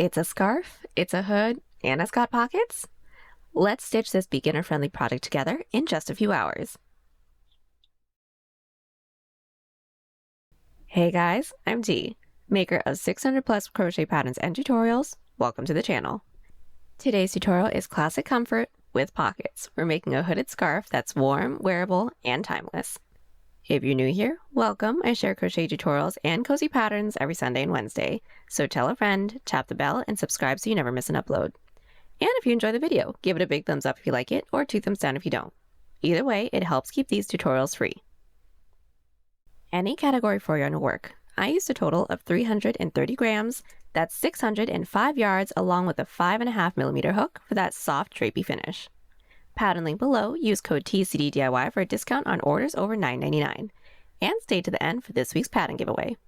It's a scarf, it's a hood, and it's got pockets. Let's stitch this beginner-friendly project together in just a few hours. Hey guys, I'm Dee, maker of 600 plus crochet patterns and tutorials. Welcome to the channel. Today's tutorial is classic comfort with pockets. We're making a hooded scarf that's warm, wearable, and timeless. If you're new here, welcome. I share crochet tutorials and cozy patterns every Sunday and Wednesday. So tell a friend, tap the bell, and subscribe so you never miss an upload. And if you enjoy the video, give it a big thumbs up if you like it, or 2 thumbs down if you don't. Either way, it helps keep these tutorials free. Any category for yarn will work. I used a total of 330 grams, that's 605 yards, along with a 5.5mm hook for that soft drapey finish. Pattern link below, use code TCDDIY for a discount on orders over $9.99. And stay to the end for this week's pattern giveaway.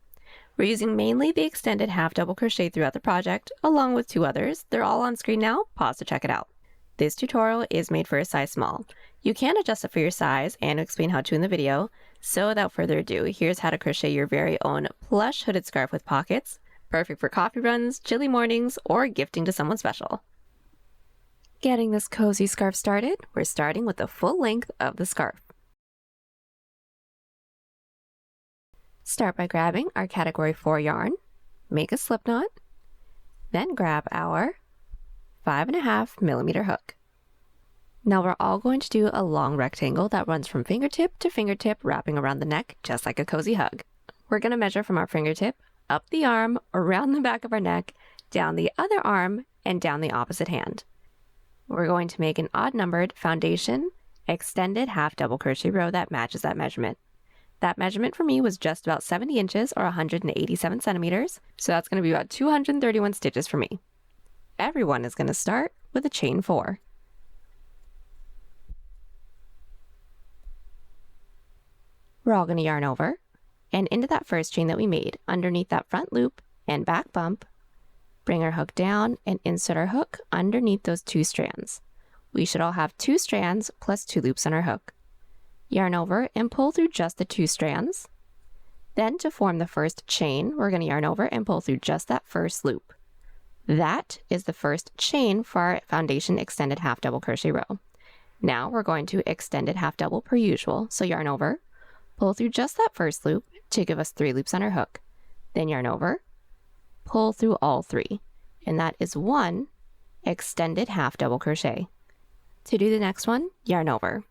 We're using mainly the extended half double crochet throughout the project, along with 2 others. They're all on screen now, pause to check it out. This tutorial is made for a size small. You can adjust it for your size and explain how to in the video. So without further ado, here's how to crochet your very own plush hooded scarf with pockets, perfect for coffee runs, chilly mornings, or gifting to someone special. Getting this cozy scarf started, we're starting with the full length of the scarf. Start by grabbing our category 4 yarn, make a slip knot, then grab our 5.5mm hook. Now we're all going to do a long rectangle that runs from fingertip to fingertip, wrapping around the neck just like a cozy hug. We're going to measure from our fingertip, up the arm, around the back of our neck, down the other arm, and down the opposite hand. We're going to make an odd-numbered foundation extended half double crochet row that matches that measurement. That measurement for me was just about 70 inches or 187 centimeters, so that's going to be about 231 stitches for me. Everyone is going to start with a chain 4. We're all going to yarn over and into that first chain that we made, underneath that front loop and back bump. Bring our hook down and insert our hook underneath those 2 strands. We should all have 2 strands plus 2 loops on our hook. Yarn over and pull through just the 2 strands. Then to form the first chain, we're going to yarn over and pull through just that first loop. That is the first chain for our foundation extended half double crochet row. Now we're going to extend it half double per usual. So yarn over, pull through just that first loop to give us 3 loops on our hook. Then yarn over, pull through all 3, and that is 1 extended half double crochet. To do the next one, yarn over.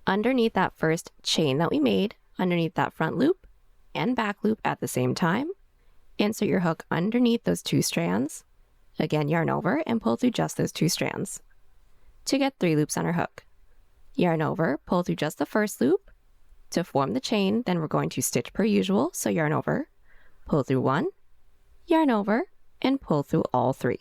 Underneath that first chain that we made, underneath that front loop and back loop at the same time, insert your hook underneath those 2 strands. Again, yarn over and pull through just those 2 strands to get 3 loops on our hook. Yarn over, pull through just the first loop. To form the chain, then we're going to stitch per usual, so yarn over, pull through 1, yarn over, and pull through all 3.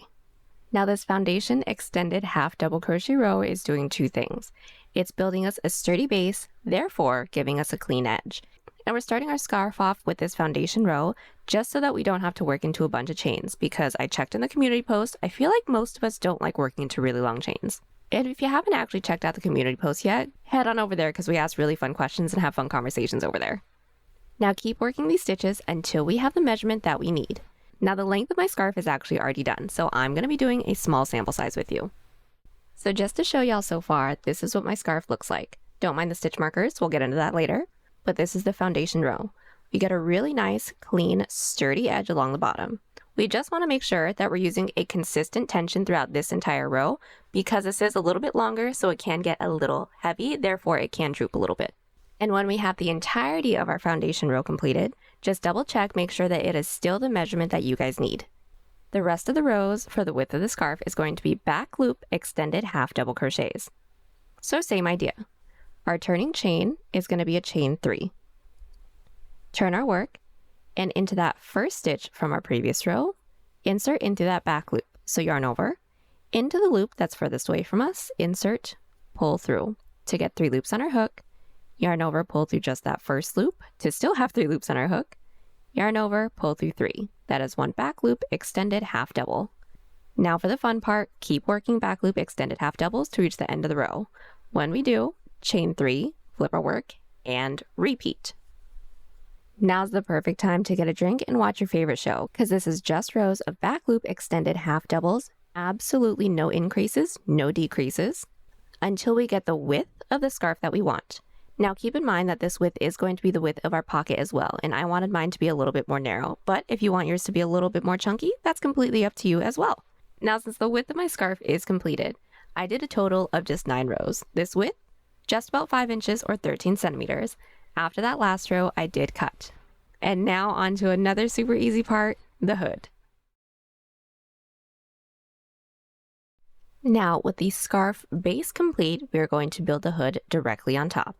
Now this foundation extended half double crochet row is doing 2 things. It's building us a sturdy base, therefore giving us a clean edge. And we're starting our scarf off with this foundation row just so that we don't have to work into a bunch of chains, because I checked in the community post, I feel like most of us don't like working into really long chains. And if you haven't actually checked out the community post yet, head on over there because we ask really fun questions and have fun conversations over there. Now keep working these stitches until we have the measurement that we need. Now the length of my scarf is actually already done, so I'm going to be doing a small sample size with you. So just to show y'all so far, this is what my scarf looks like. Don't mind the stitch markers, we'll get into that later. But this is the foundation row. We get a really nice, clean, sturdy edge along the bottom. We just want to make sure that we're using a consistent tension throughout this entire row, because this is a little bit longer, so it can get a little heavy, therefore it can droop a little bit. And when we have the entirety of our foundation row completed, just double check, make sure that it is still the measurement that you guys need. The rest of the rows for the width of the scarf is going to be back loop extended half double crochets. So same idea. Our turning chain is going to be a chain 3. Turn our work, and into that first stitch from our previous row, insert into that back loop. So yarn over, into the loop that's furthest away from us, insert, pull through. To get 3 loops on our hook, yarn over, pull through just that first loop to still have 3 loops on our hook, yarn over, pull through 3. That is 1 back loop extended half double. Now for the fun part, keep working back loop extended half doubles to reach the end of the row. When we do, chain 3, flip our work, and repeat. Now's the perfect time to get a drink and watch your favorite show, because this is just rows of back loop extended half doubles, absolutely no increases, no decreases, until we get the width of the scarf that we want. Now keep in mind that this width is going to be the width of our pocket as well, and I wanted mine to be a little bit more narrow, but if you want yours to be a little bit more chunky, that's completely up to you as well. Now since the width of my scarf is completed, I did a total of just 9 rows. This width, just about 5 inches or 13 centimeters. After that last row, I did cut. And now on to another super easy part, the hood. Now with the scarf base complete, we're going to build the hood directly on top.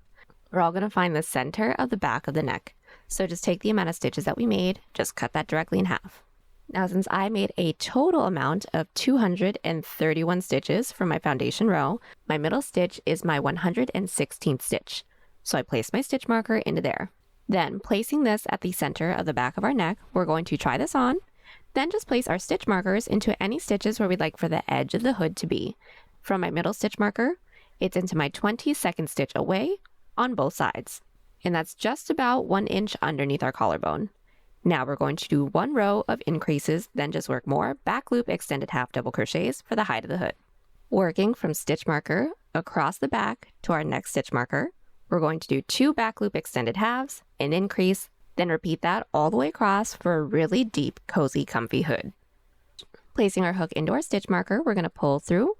We're all going to find the center of the back of the neck. So just take the amount of stitches that we made, just cut that directly in half. Now since I made a total amount of 231 stitches for my foundation row, my middle stitch is my 116th stitch. So I place my stitch marker into there. Then placing this at the center of the back of our neck, we're going to try this on. Then just place our stitch markers into any stitches where we'd like for the edge of the hood to be. From my middle stitch marker, it's into my 22nd stitch away on both sides. And that's just about 1 inch underneath our collarbone. Now we're going to do 1 row of increases, then just work more back loop extended half double crochets for the height of the hood. Working from stitch marker across the back to our next stitch marker, we're going to do 2 back loop extended halves, an increase, then repeat that all the way across for a really deep, cozy, comfy hood. Placing our hook into our stitch marker, we're going to pull through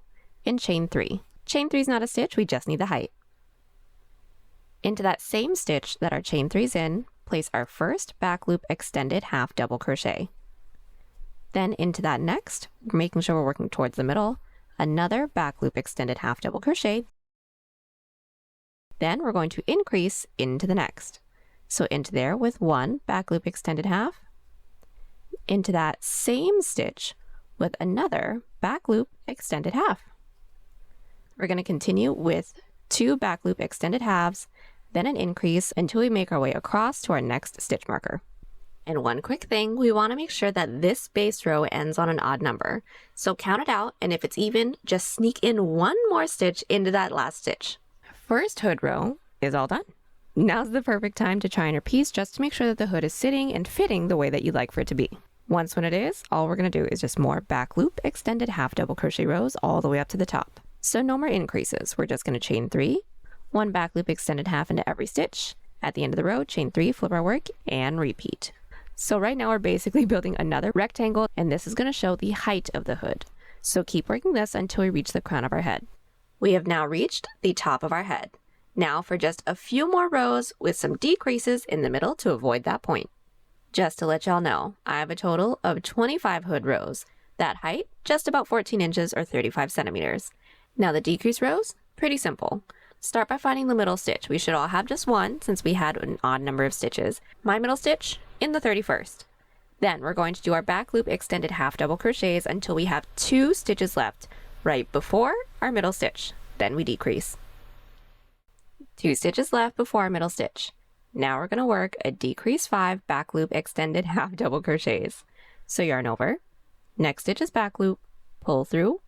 and chain 3. Chain 3 is not a stitch, we just need the height. Into that same stitch that our chain 3 is in, place our first back loop extended half double crochet. Then into that next, making sure we're working towards the middle, another back loop extended half double crochet. Then we're going to increase into the next. So into there with 1 back loop extended half, into that same stitch with another back loop extended half. We're going to continue with 2 back loop extended halves, then an increase until we make our way across to our next stitch marker. And one quick thing, we want to make sure that this base row ends on an odd number. So count it out, and if it's even, just sneak in 1 more stitch into that last stitch. First hood row is all done. Now's the perfect time to try on your piece just to make sure that the hood is sitting and fitting the way that you'd like for it to be. Once when it is, all we're going to do is just more back loop extended half double crochet rows all the way up to the top. So no more increases. We're just going to chain 3, 1 back loop extended half into every stitch. At the end of the row, chain 3, flip our work, and repeat. So right now we're basically building another rectangle, and this is going to show the height of the hood. So keep working this until we reach the crown of our head. We have now reached the top of our head. Now for just a few more rows with some decreases in the middle to avoid that point. Just to let y'all know, I have a total of 25 hood rows. That height, just about 14 inches or 35 centimeters. Now the decrease rows, pretty simple. Start by finding the middle stitch. We should all have just 1 since we had an odd number of stitches. My middle stitch in the 31st. Then we're going to do our back loop extended half double crochets until we have 2 stitches left right before our middle stitch. Then we decrease. 2 stitches left before our middle stitch. Now we're going to work a decrease 5 back loop extended half double crochets. So yarn over, next stitch is back loop, pull through,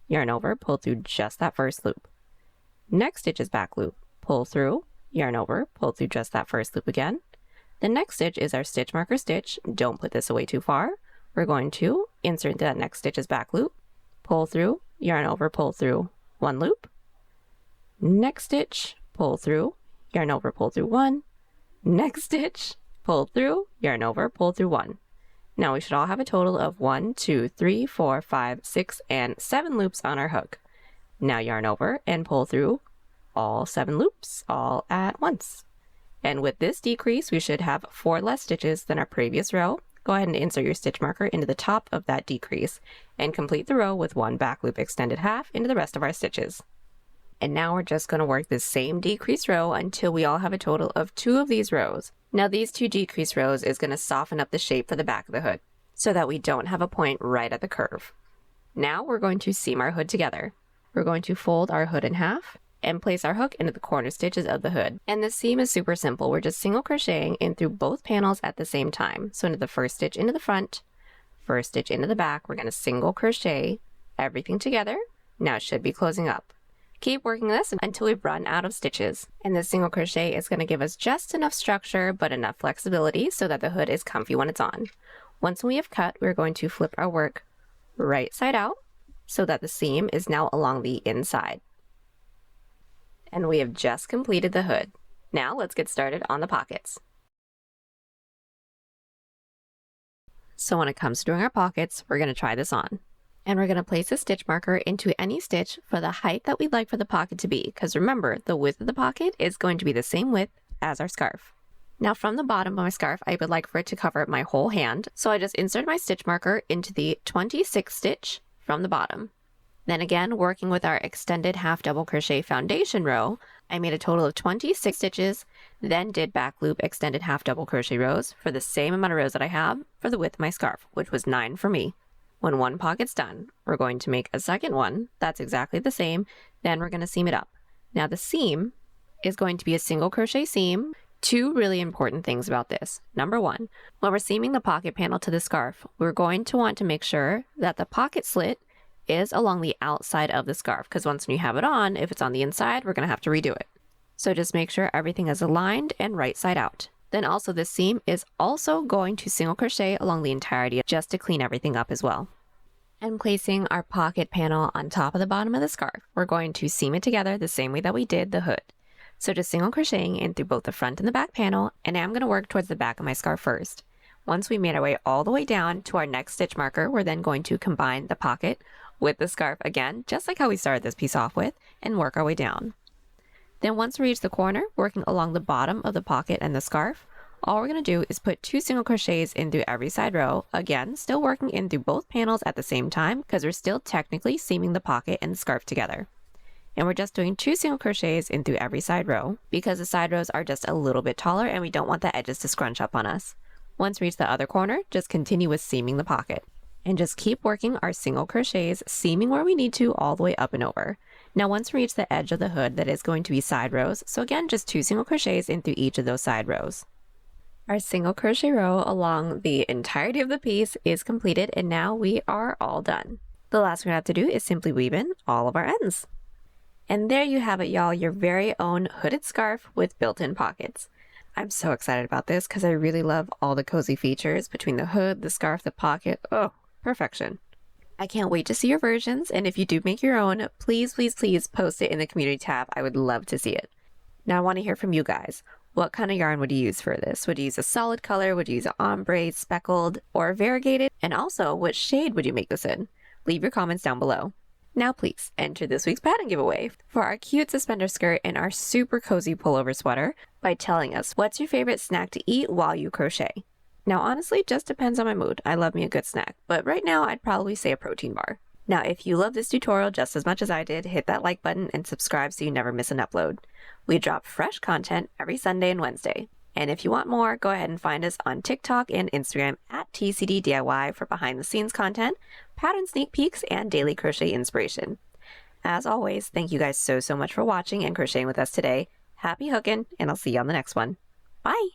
yarn over, pull through just that first loop. Next stitch is back loop, pull through, yarn over, pull through just that first loop again. The next stitch is our stitch marker stitch. Don't put this away too far. We're going to insert into that next stitch is back loop, pull through, yarn over, pull through 1 loop. Next stitch, pull through, yarn over, pull through 1. Next stitch, pull through, yarn over, pull through 1. Now we should all have a total of 1, 2, 3, 4, 5, 6, and 7 loops on our hook. Now yarn over and pull through all 7 loops all at once. And with this decrease, we should have 4 less stitches than our previous row. Go ahead and insert your stitch marker into the top of that decrease and complete the row with 1 back loop extended half into the rest of our stitches. And now we're just going to work this same decrease row until we all have a total of 2 of these rows. Now these 2 decrease rows is going to soften up the shape for the back of the hood so that we don't have a point right at the curve. Now we're going to seam our hood together. We're going to fold our hood in half and place our hook into the corner stitches of the hood. And the seam is super simple. We're just single crocheting in through both panels at the same time. So into the first stitch into the front, first stitch into the back, we're going to single crochet everything together. Now it should be closing up. Keep working this until we've run out of stitches. And this single crochet is going to give us just enough structure but enough flexibility so that the hood is comfy when it's on. Once we have cut, we're going to flip our work right side out so that the seam is now along the inside. And we have just completed the hood. Now let's get started on the pockets. So when it comes to doing our pockets, we're going to try this on. And we're going to place a stitch marker into any stitch for the height that we'd like for the pocket to be, because remember, the width of the pocket is going to be the same width as our scarf. Now from the bottom of my scarf, I would like for it to cover my whole hand, so I just insert my stitch marker into the 26th stitch from the bottom. Then again, working with our extended half double crochet foundation row, I made a total of 26 stitches, then did back loop extended half double crochet rows for the same amount of rows that I have for the width of my scarf, which was 9 for me. When one pocket's done, we're going to make a second one that's exactly the same, then we're going to seam it up. Now the seam is going to be a single crochet seam. Two really important things about this. Number one, when we're seaming the pocket panel to the scarf, we're going to want to make sure that the pocket slit is along the outside of the scarf, because once you have it on, if it's on the inside, we're going to have to redo it. So just make sure everything is aligned and right side out. Then also this seam is also going to single crochet along the entirety just to clean everything up as well. And placing our pocket panel on top of the bottom of the scarf, we're going to seam it together the same way that we did the hood. So just single crocheting in through both the front and the back panel, and I'm going to work towards the back of my scarf first. Once we made our way all the way down to our next stitch marker, we're then going to combine the pocket with the scarf again, just like how we started this piece off with, and work our way down. Then once we reach the corner, working along the bottom of the pocket and the scarf, all we're going to do is put 2 single crochets in through every side row, again still working in through both panels at the same time because we're still technically seaming the pocket and the scarf together. And we're just doing 2 single crochets in through every side row because the side rows are just a little bit taller and we don't want the edges to scrunch up on us. Once we reach the other corner, just continue with seaming the pocket. And just keep working our single crochets, seaming where we need to all the way up and over. Now once we reach the edge of the hood, that is going to be side rows, so again just 2 single crochets in through each of those side rows. Our single crochet row along the entirety of the piece is completed, and now we are all done. The last thing we have to do is simply weave in all of our ends. And there you have it, y'all, your very own hooded scarf with built-in pockets. I'm so excited about this because I really love all the cozy features between the hood, the scarf, the pocket. Oh, perfection. I can't wait to see your versions, and if you do make your own, please, please, please post it in the community tab. I would love to see it. Now I want to hear from you guys. What kind of yarn would you use for this? Would you use a solid color? Would you use an ombre, speckled, or variegated? And also, what shade would you make this in? Leave your comments down below. Now please, enter this week's pattern giveaway for our cute suspender skirt and our super cozy pullover sweater by telling us what's your favorite snack to eat while you crochet. Now honestly, it just depends on my mood. I love me a good snack, but right now I'd probably say a protein bar. Now if you love this tutorial just as much as I did, hit that like button and subscribe so you never miss an upload. We drop fresh content every Sunday and Wednesday. And if you want more, go ahead and find us on TikTok and Instagram at TCDDIY for behind the scenes content, pattern sneak peeks, and daily crochet inspiration. As always, thank you guys so much for watching and crocheting with us today. Happy hooking, and I'll see you on the next one. Bye!